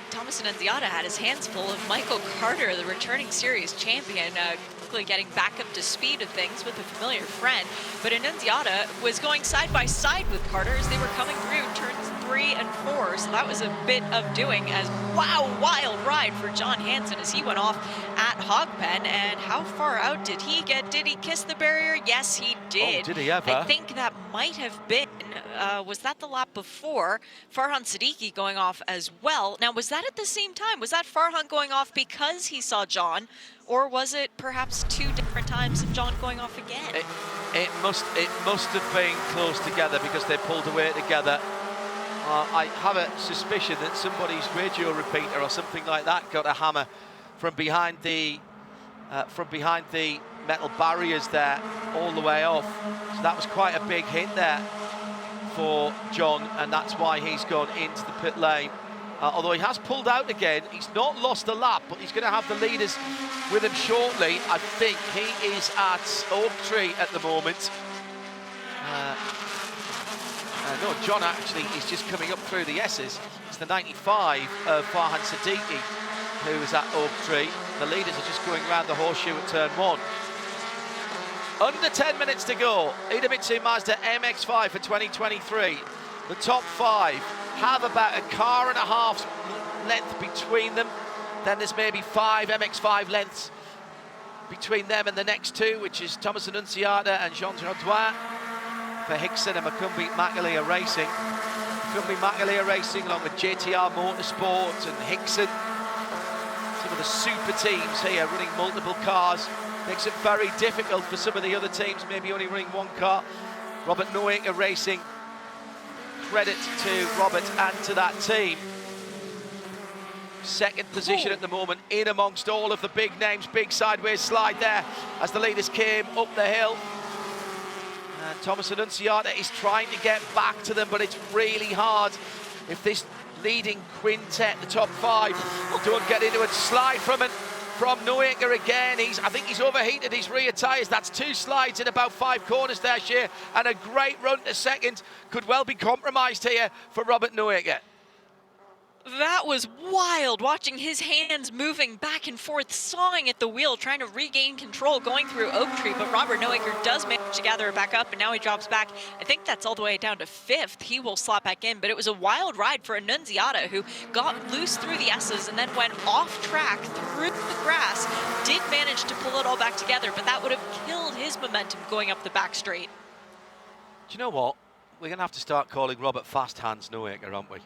Speaker 3: Thomas Annunziata had his hands full of Michael Carter, the returning series champion, quickly getting back up to speed of things with a familiar friend. But Annunziata was going side by side with Carter as they were coming through turns 3 and 4. So that was a bit of doing as, wow, wild ride for John Hansen as he went off at Hogpen. And how far out did he get? Did he kiss the barrier? Yes, he did.
Speaker 2: Oh, did he ever?
Speaker 3: I think that might have been, was that the lap before? Farhan Siddiqui going off as well. Now, was that at the same time? Was that Farhan going off because he saw John? Or was it perhaps 2 different times of John going off again?
Speaker 2: It must have been close together because they pulled away together. I have a suspicion that somebody's radio repeater or something like that got a hammer from behind the metal barriers there all the way off. So that was quite a big hit there for John, and that's why he's gone into the pit lane. Although he has pulled out again, he's not lost a lap, but he's going to have the leaders with him shortly. I think he is at Oak Tree at the moment. No, John actually is just coming up through the S's. It's the 95 of Farhan Siddiqui who is at Oak Tree. The leaders are just going around the horseshoe at turn 1. Under 10 minutes to go. Idemitsu Mazda MX-5 for 2023. The top 5 have about a car and a half's length between them. Then there's maybe 5 MX-5 lengths between them and the next 2, which is Thomas Annunziata and Jean Jaudoin for Hickson and Macumbi Macalia Racing. Macumbi Macalia Racing along with JTR Motorsport and Hickson. Some of the super teams here running multiple cars. Makes it very difficult for some of the other teams, maybe only running 1 car. Robert Noaker Racing. Credit to Robert and to that team. 2nd position at the moment, in amongst all of the big names. Big sideways slide there as the leaders came up the hill. And Thomas Annunziata is trying to get back to them, but it's really hard if this leading quintet, the top 5, don't get into it. Slide from Noaker again. I think he's overheated his rear tyres. That's 2 slides in about 5 corners there, Shea, and a great run to 2nd. Could well be compromised here for Robert Noaker.
Speaker 3: That was wild, watching his hands moving back and forth, sawing at the wheel, trying to regain control going through Oak Tree, but Robert Noaker does manage to gather it back up, and now he drops back. I think that's all the way down to 5th. He will slot back in, but it was a wild ride for Annunziata, who got loose through the S's and then went off track through the grass, did manage to pull it all back together, but that would have killed his momentum going up the back straight.
Speaker 2: Do you know what? We're going to have to start calling Robert Fast Hands Noaker, aren't we?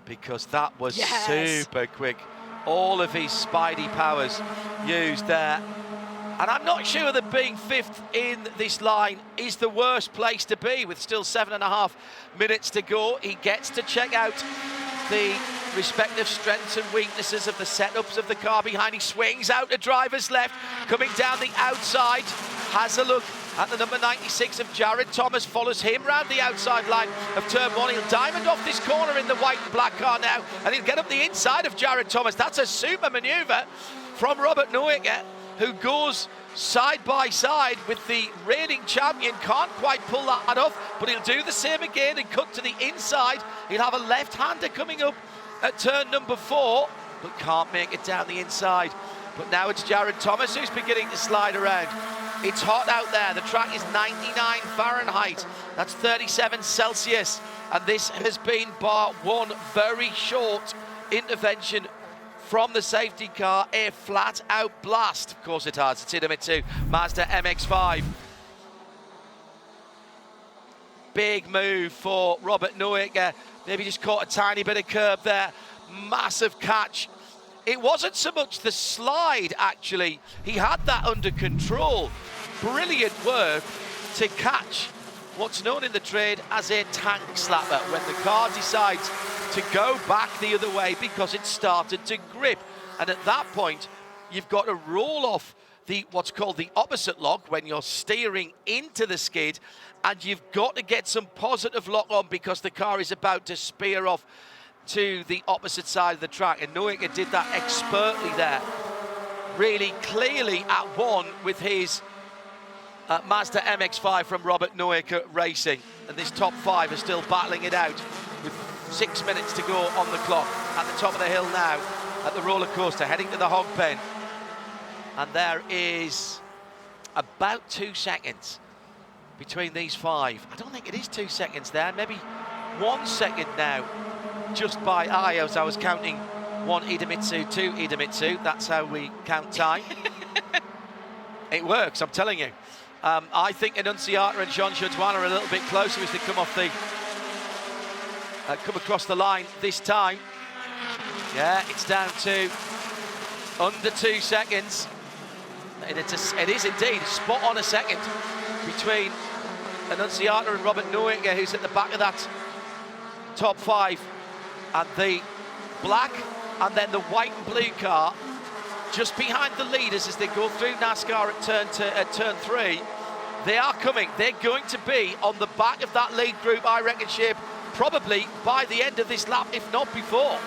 Speaker 2: Because that was super quick. All of his spidey powers used there. And I'm not sure that being 5th in this line is the worst place to be, with still 7.5 minutes to go. He gets to check out the respective strengths and weaknesses of the setups of the car behind. He swings out to driver's left, coming down the outside, has a look at the number 96 of Jared Thomas, follows him round the outside line of turn 1. He'll diamond off this corner in the white and black car now, and he'll get up the inside of Jared Thomas. That's a super manoeuvre from Robert Noaker, who goes side by side with the reigning champion. Can't quite pull that off, but he'll do the same again and cut to the inside. He'll have a left-hander coming up at turn number 4, but can't make it down the inside. But now it's Jared Thomas who's beginning to slide around. It's hot out there. The track is 99 Fahrenheit. That's 37 Celsius. And this has been bar 1 very short intervention from the safety car. A flat-out blast. Of course it has. It's Idemitsu Mazda MX-5. Big move for Robert Noaker. Maybe just caught a tiny bit of curb there. Massive catch. It wasn't so much the slide, actually. He had that under control. Brilliant work to catch what's known in the trade as a tank slapper, when the car decides to go back the other way because it started to grip. And at that point, you've got to roll off what's called the opposite lock when you're steering into the skid, and you've got to get some positive lock on because the car is about to spear off to the opposite side of the track. And Neuecker did that expertly there, really clearly at one with his Mazda MX-5 from Robert Neuecker Racing. And this top five are still battling it out with 6 minutes to go on the clock. At the top of the hill now, at the roller coaster, heading to the hog pen. And there is about 2 seconds between these five. I don't think it is 2 seconds there, maybe 1 second now, just by eye as I was counting one Idemitsu, two Idemitsu. That's how we count time. It works, I'm telling you. I think Annunciata and Jean Jodouin are a little bit closer as they come off the come across the line this time. Yeah, it's down to under 2 seconds. It is indeed spot on a second between Annunciata and Robert Neuecker, who's at the back of that top five, and the black and then the white and blue car just behind the leaders as they go through NASCAR at turn 3. They are coming. They're going to be on the back of that lead group, I reckon, Shib, probably by the end of this lap, if not before.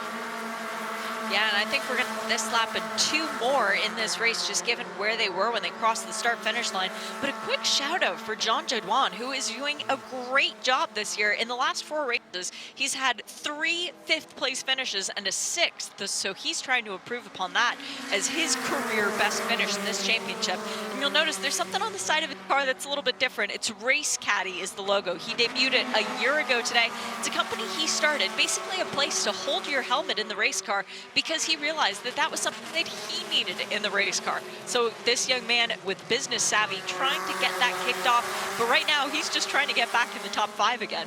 Speaker 3: Yeah, and I think we're going to this lap and 2 more in this race, just given where they were when they crossed the start-finish line. But a quick shout-out for Jean Jodouin, who is doing a great job this year. In the last 4 races, he's had 3 fifth-place finishes and a 6th, so he's trying to improve upon that as his career best finish in this championship. And you'll notice there's something on the side of his car that's a little bit different. It's Race Caddy is the logo. He debuted it a year ago today. It's a company he started, basically a place to hold your helmet in the race car, because he realized that that was something that he needed in the race car. So this young man with business savvy trying to get that kicked off, but right now he's just trying to get back in the top 5 again.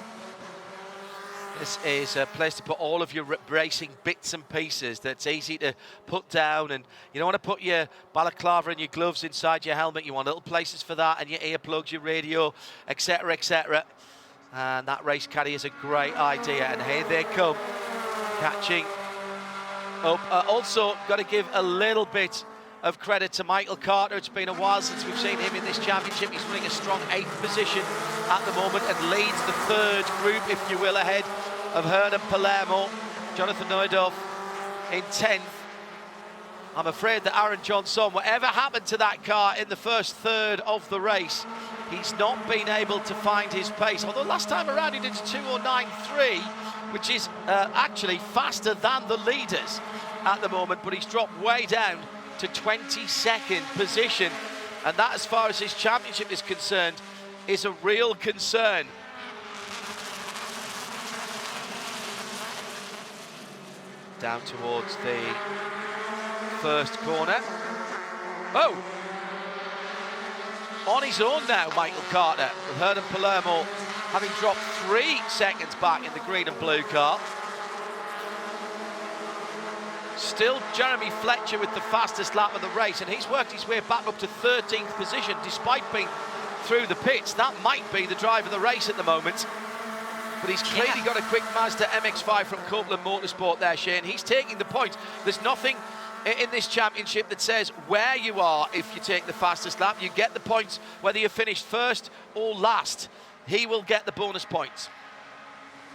Speaker 2: This is a place to put all of your racing bits and pieces that's easy to put down, and you don't want to put your balaclava and your gloves inside your helmet. You want little places for that, and your earplugs, your radio, etc., etc. And that race caddy is a great idea, and here they come, catching up. Also, got to give a little bit of credit to Michael Carter. It's been a while since we've seen him in this championship. He's running a strong 8th position at the moment and leads the 3rd group, if you will, ahead of Hernan Palermo. Jonathan Neudorf in 10th. I'm afraid that Aaron Johnson, whatever happened to that car in the first third of the race, he's not been able to find his pace. Although last time around he did 2:09.3, which is actually faster than the leaders at the moment, but he's dropped way down to 22nd position, and that, as far as his championship is concerned, is a real concern. Down towards the first corner. Oh! On his own now, Michael Carter, with Hernan Palermo having dropped 3 seconds back in the green and blue car. Still Jeremy Fletcher with the fastest lap of the race, and he's worked his way back up to 13th position despite being through the pits. That might be the drive of the race at the moment. But he's clearly got a quick Mazda MX-5 from Copeland Motorsport there, Shane. He's taking the point. There's nothing in this championship that says where you are if you take the fastest lap. You get the points whether you finish first or last. He will get the bonus points.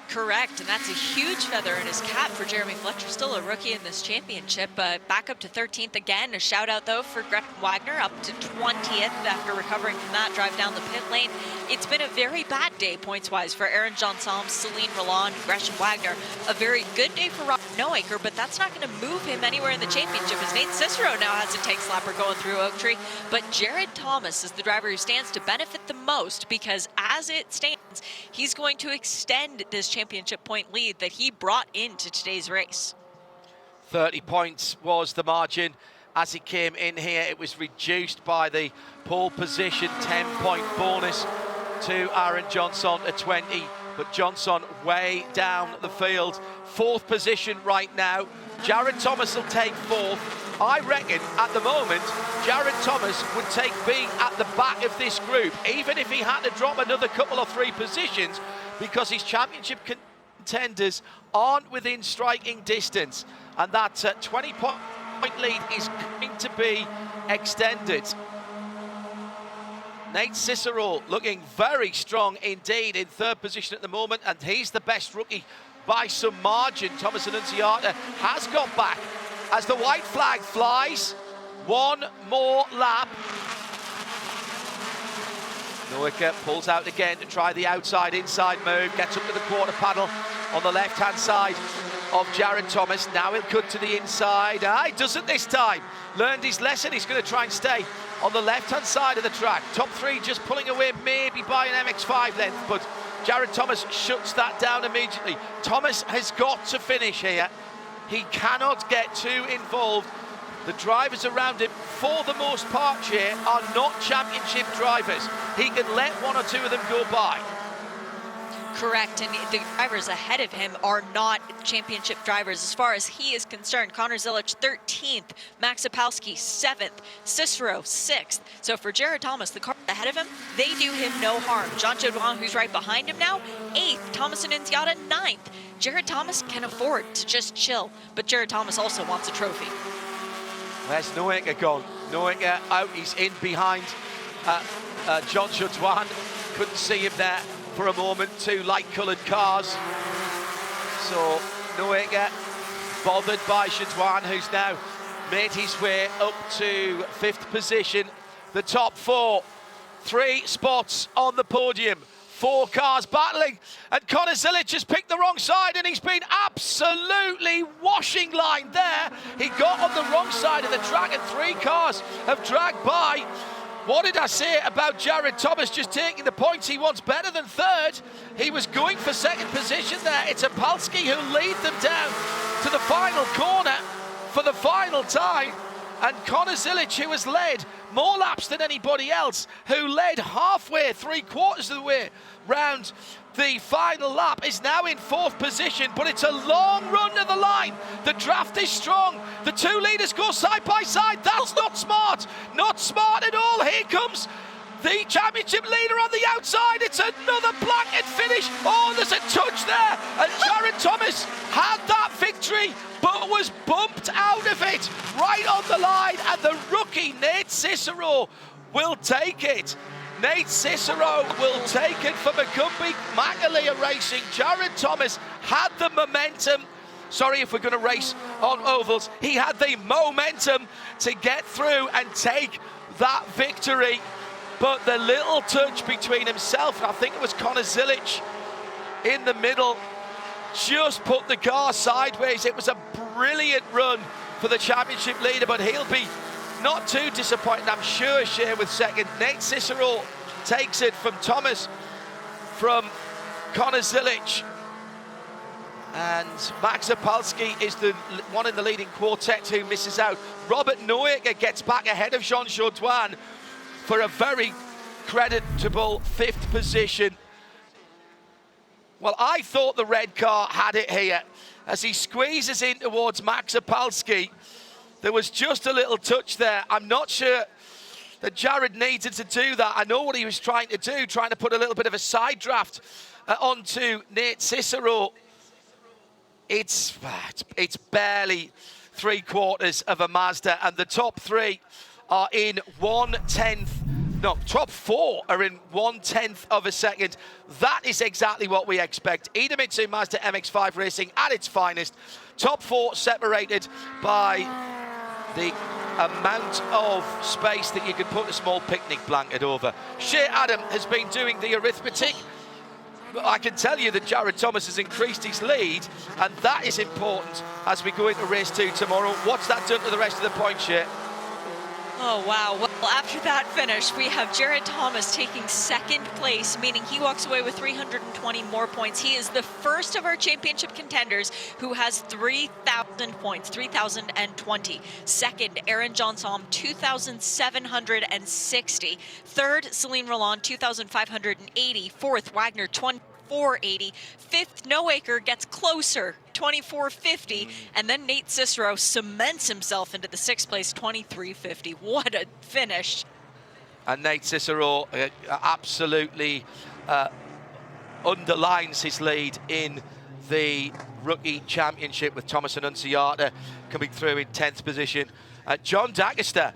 Speaker 3: Correct, and that's a huge feather in his cap for Jeremy Fletcher, still a rookie in this championship, but back up to 13th again. A shout out though for Gretchen Wagner, up to 20th after recovering from that drive down the pit lane. It's been a very bad day points wise for Aaron Johnson, Celine Roland, Gretchen Wagner. A very good day for Robert Neuecker, but that's not going to move him anywhere in the championship, as Nate Cicero now has a tank slapper going through Oak Tree. But Jared Thomas is the driver who stands to benefit the most, because as it stands, he's going to extend this championship point lead that he brought into today's race.
Speaker 2: 30 points was the margin. As he came in here, it was reduced by the pole position 10-point bonus to Aaron Johnson at 20, but Johnson way down the field. 4th position right now. Jared Thomas will take 4th. I reckon at the moment, Jared Thomas would take being at the back of this group, even if he had to drop another couple or 3 positions, because his championship contenders aren't within striking distance, and that 20-point lead is going to be extended. Nate Cicero looking very strong indeed in third position at the moment, and he's the best rookie by some margin. Thomas Annunziata has got back as the white flag flies. One more lap. Noika pulls out again to try the outside-inside move, gets up to the quarter panel on the left-hand side of Jared Thomas. Now he'll cut to the inside. He doesn't this time. Learned his lesson. He's going to try and stay on the left-hand side of the track. Top three just pulling away maybe by an MX-5 length, but Jared Thomas shuts that down immediately. Thomas has got to finish here. He cannot get too involved. The drivers around him, for the most part here, are not championship drivers. He can let one or two of them go by.
Speaker 3: Correct, and the drivers ahead of him are not championship drivers as far as he is concerned. Connor Zilic 13th, Max Zapolsky 7th, Cicero 6th. So for Jared Thomas, the car ahead of him, they do him no harm. Jean Jodouin, who's right behind him now, 8th. Thomas Annunziata 9th. Jared Thomas can afford to just chill, but Jared Thomas also wants a trophy.
Speaker 2: Where's Noeka gone? Noeka out, he's in behind Jean Jodouin. Couldn't see him there for a moment. Two light-coloured cars. So Noeka bothered by Jodouin, who's now made his way up to 5th position. The top four, 3 spots on the podium. 4 cars battling, and Connor Zilic has picked the wrong side, and he's been absolutely washing line there. He got on the wrong side of the track, and 3 cars have dragged by. What did I say about Jared Thomas just taking the points? He wants better than third. He was going for 2nd position there. It's Zapolsky who lead them down to the final corner for the final time. And Connor Zilic, who has led more laps than anybody else, who led halfway, 3/4 of the way round the final lap, is now in 4th position, but it's a long run to the line. The draft is strong. The 2 leaders go side by side. That's not smart. Not smart at all. Here comes the championship leader on the outside. It's another blanket finish. Oh, there's a touch there. And Jared Thomas had that victory, but was bumped out of it right on the line. And the rookie, Nate Cicero, will take it. Nate Cicero will take it for McCumbee Macaleer Racing. Jared Thomas had the momentum. Sorry if we're going to race on ovals. He had the momentum to get through and take that victory. But the little touch between himself, and I think it was Connor Zilic in the middle, just put the car sideways. It was a brilliant run for the championship leader, but he'll be not too disappointed, I'm sure, share with 2nd. Nate Cicero takes it from Thomas, from Connor Zilic. And Max Zapolsky is the one in the leading quartet who misses out. Robert Noeka gets back ahead of Jean Jodouin for a very creditable 5th position. Well, I thought the red car had it here. As he squeezes in towards Max Zapolsky, there was just a little touch there. I'm not sure that Jared needed to do that. I know what he was trying to do, trying to put a little bit of a side draft onto Nate Cicero. It's barely 3/4 of a Mazda, and the top 3 are in 1/10. No, top 4 are in 1/10 of a second. That is exactly what we expect. Idemitsu Mazda MX-5 Racing at its finest. Top 4 separated by the amount of space that you could put a small picnic blanket over. Shea Adam has been doing the arithmetic. I can tell you that Jared Thomas has increased his lead, and that is important as we go into race 2 tomorrow. What's that done to the rest of the points, Shea?
Speaker 3: Oh, wow. Well, after that finish, we have Jared Thomas taking 2nd place, meaning he walks away with 320 more points. He is the first of our championship contenders who has 3,000 points, 3,020. 2nd, Aaron Johnson, 2,760. 3rd, Celine Roland, 2,580. 4th, Wagner, 2480. 5th, Noaker gets closer, 2450, and then Nate Cicero cements himself into the 6th place, 2350. What a finish.
Speaker 2: And Nate Cicero absolutely underlines his lead in the Rookie Championship with Thomas Annunziata coming through in 10th position. John DaCosta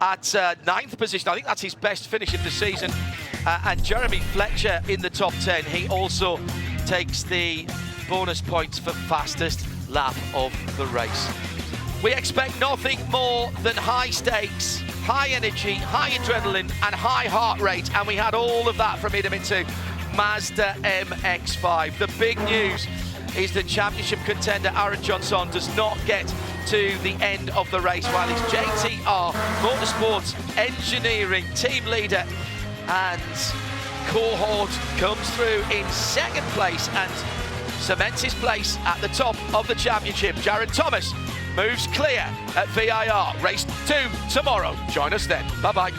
Speaker 2: at 9th position. I think that's his best finish of the season. And Jeremy Fletcher in the top 10. He also takes the bonus points for fastest lap of the race. We expect nothing more than high stakes, high energy, high adrenaline and high heart rate, and we had all of that from into Mazda MX-5. The big news is that championship contender Aaron Johnson does not get to the end of the race, while his JTR Motorsports engineering team leader and cohort comes through in 2nd place and cements his place at the top of the championship. Jared Thomas moves clear at VIR. Race 2 tomorrow. Join us then. Bye-bye.